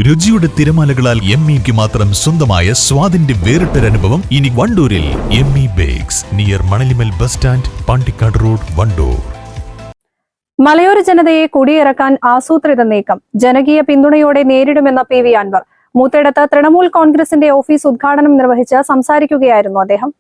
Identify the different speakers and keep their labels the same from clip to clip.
Speaker 1: രുചിയുടെ തിരമാലകളാൽ എംഇക്ക് മാത്രം സ്വന്തമായ സ്വാദിന്റെ വേറിട്ടൊരനുഭവം ഇനി വണ്ടൂരിൽ. ME bakes near Manalimal bus stand, Pandikkad road, Wandoor.
Speaker 2: മലയോര ജനതയെ കുടിയിറക്കാൻ ആസൂത്രിത നീക്കം ജനകീയ പിന്തുണയോടെ നേരിടുമെന്ന പി വി അൻവർ. മൂത്തേടത്ത് തൃണമൂൽ കോൺഗ്രസിന്റെ ഓഫീസ് ഉദ്ഘാടനം നിർവഹിച്ച് സംസാരിക്കുകയായിരുന്നു അദ്ദേഹം.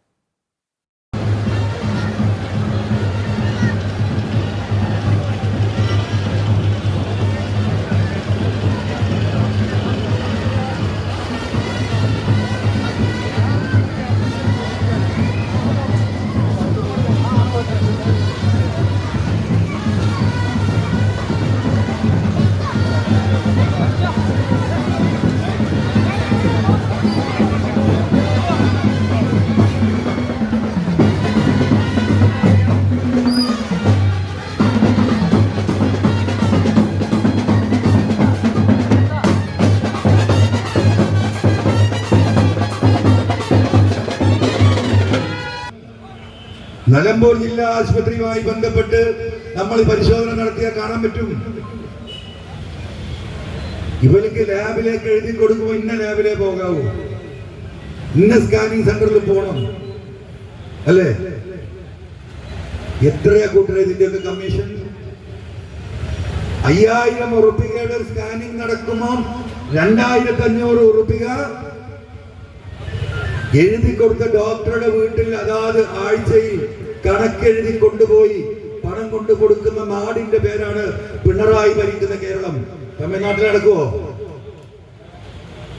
Speaker 3: നിലമ്പൂർ ജില്ലാ ആശുപത്രിയുമായി ബന്ധപ്പെട്ട് നമ്മൾ പരിശോധന നടത്തിയാൽ കാണാൻ പറ്റും. ഇവർക്ക് ലാബിലേക്ക് എഴുതി കൊടുക്കുമ്പോൾ ഇന്ന ലാബിലേ പോകാവൂ, ഇന്ന സ്കാനിങ് സെന്ററിൽ പോകണം, അല്ലേ? എത്രയാ കൂട്ടരെ ഇതിന്റെയൊക്കെ കമ്മീഷൻ? 5000 ഉറുപ്പികയുടെ സ്കാനിങ് നടക്കുമ്പോൾ 2500 ഉറുപ്പിക എഴുതി കൊടുത്ത ഡോക്ടറുടെ വീട്ടിൽ അതാത് ആഴ്ചയിൽ കണക്കെഴുതി കൊണ്ടുപോയി പണം കൊണ്ടു കൊടുക്കുന്ന നാടിന്റെ പേരാണ് പിണറായി ഭരിക്കുന്ന കേരളം. തമിഴ്നാട്ടിൽ നടക്കുവോ?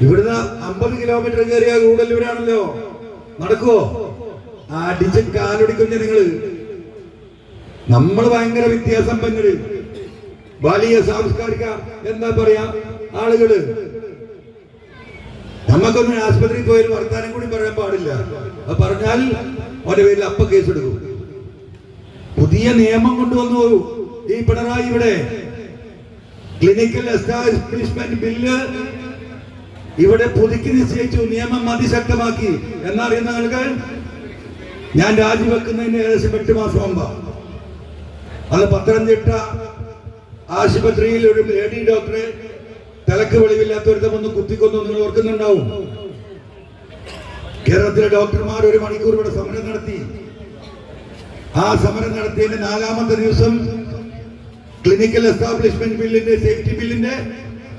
Speaker 3: ഇവിടുന്ന് 50 കിലോമീറ്റർ കയറിയ കൂടുതലൂരാണല്ലോ. നടക്കുവോ? അടിച്ച് കാലൊടിക്കുന്ന നിങ്ങള്. നമ്മൾ ഭയങ്കര വിദ്യാസമ്പന്നര്, വലിയ സാംസ്കാരിക എന്താ പറയാ ആളുകള്. നമുക്കൊന്നും ആശുപത്രിയിൽ പോയാൽ വർത്താനം കൂടി പറയാൻ പാടില്ല. അത് പറഞ്ഞാൽ അവന്റെ പേരിൽ അപ്പ കേസെടുക്കും. പുതിയ നിയമം കൊണ്ടുവന്നു ഈ പിണറായി. ഇവിടെ ക്ലിനിക്കൽ എസ്റ്റാബ്ലിഷ്മെന്റ് ബില്ല് ഇവിടെ പുതുക്കി നിശ്ചയിച്ചു, നിയമം അതിശക്തമാക്കി. എന്നറിയുന്ന ആളുകൾ, ഞാൻ രാജിവെക്കുന്നതിന് ഏകദേശം 8 മാസം മുമ്പ് അത് പത്തനംതിട്ട ആശുപത്രിയിൽ ഒരു ലേഡി ഡോക്ടറെ തലക്ക് വെളിവില്ലാത്തവരുത്തം ഒന്ന് കുത്തിക്കൊന്നു. നിങ്ങൾ ഓർക്കുന്നുണ്ടാവും. കേരളത്തിലെ ഡോക്ടർമാർ 1 മണിക്കൂർ ഇവിടെ സമരം നടത്തി. ആ സമരം നടത്തിയതിന്റെ 4ാമത്തെ ദിവസം ക്ലിനിക്കൽ എസ്റ്റാബ്ലിഷ്മെന്റ് ബില്ലിന്റെ, സേഫ്റ്റി ബില്ലിന്റെ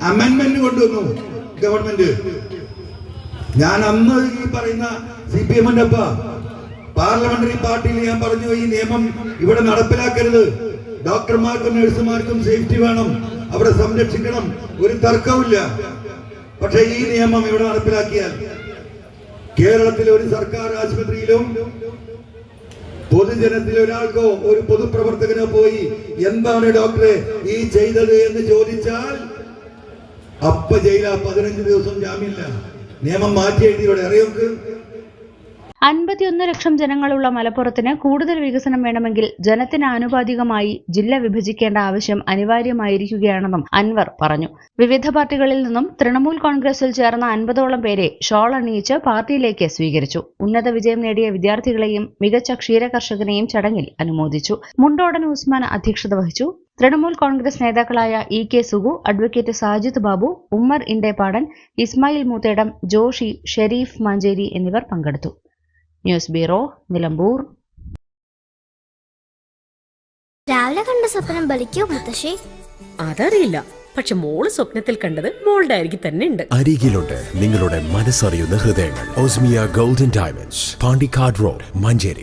Speaker 3: അമെന്റ്മെന്റ് കൊണ്ടുവന്നു ഗവൺമെന്റ്. ഞാൻ അന്ന് ഈ പറയുന്ന CPM-ന്റെ പാർലമെന്ററി പാർട്ടിയിൽ ഞാൻ പറഞ്ഞു, ഈ നിയമം ഇവിടെ നടപ്പിലാക്കരുത്. ഡോക്ടർമാർക്കും നഴ്സുമാർക്കും സേഫ്റ്റി വേണം, അവരെ സംരക്ഷിക്കണം, ഒരു തർക്കവുമില്ല. പക്ഷെ ഈ നിയമം ഇവിടെ നടപ്പിലാക്കിയാൽ കേരളത്തിലെ ഒരു സർക്കാർ ആശുപത്രിയിലും പൊതുജനത്തിലെ ഒരാൾക്കോ ഒരു പൊതുപ്രവർത്തകനോ പോയി എന്താണ് ഡോക്ടറെ ഈ ചെയ്തത് എന്ന് ചോദിച്ചാൽ അപ്പ ജയില, 15 ദിവസം ജാമ്യമില്ല. നിയമം മാറ്റി എഴുതിയോടെ അറിയോക്ക്.
Speaker 4: 51 ലക്ഷം ജനങ്ങളുള്ള മലപ്പുറത്തിന് കൂടുതൽ വികസനം വേണമെങ്കിൽ ജനത്തിന് ആനുപാതികമായി ജില്ല വിഭജിക്കേണ്ട ആവശ്യം അനിവാര്യമായിരിക്കുകയാണെന്നും അൻവർ പറഞ്ഞു. വിവിധ പാർട്ടികളിൽ നിന്നും തൃണമൂൽ കോൺഗ്രസിൽ ചേർന്ന 50ഓളം പേരെ ഷോൾ അണിയിച്ച് പാർട്ടിയിലേക്ക് സ്വീകരിച്ചു. ഉന്നത വിജയം നേടിയ വിദ്യാർത്ഥികളെയും മികച്ച ക്ഷീരകർഷകനെയും ചടങ്ങിൽ അനുമോദിച്ചു. മുണ്ടോടൻ ഉസ്മാൻ അധ്യക്ഷത വഹിച്ചു. തൃണമൂൽ കോൺഗ്രസ് നേതാക്കളായ EK സുഗു, അഡ്വക്കേറ്റ് സാജിദ് ബാബു, ഉമ്മർ ഇണ്ടേപ്പാടൻ, ഇസ്മായിൽ മൂത്തേടം, ജോഷി, ഷെരീഫ് മാഞ്ചേരി എന്നിവർ പങ്കെടുത്തു. News bureau, Nilambur.
Speaker 5: രാവിലെ കണ്ട സ്വപ്നം ബലിക്കോ മുത്തശ്ശി?
Speaker 6: അതറിയില്ല, പക്ഷെ മോള് സ്വപ്നത്തിൽ കണ്ടത് മോളുടെ അരികിൽ തന്നെ ഉണ്ട്.
Speaker 7: അരികിലുണ്ട് നിങ്ങളുടെ മനസ്സറിയുന്ന ഹൃദയങ്ങൾ. Osmia golden diamonds, Pandikkad road, Manjeri.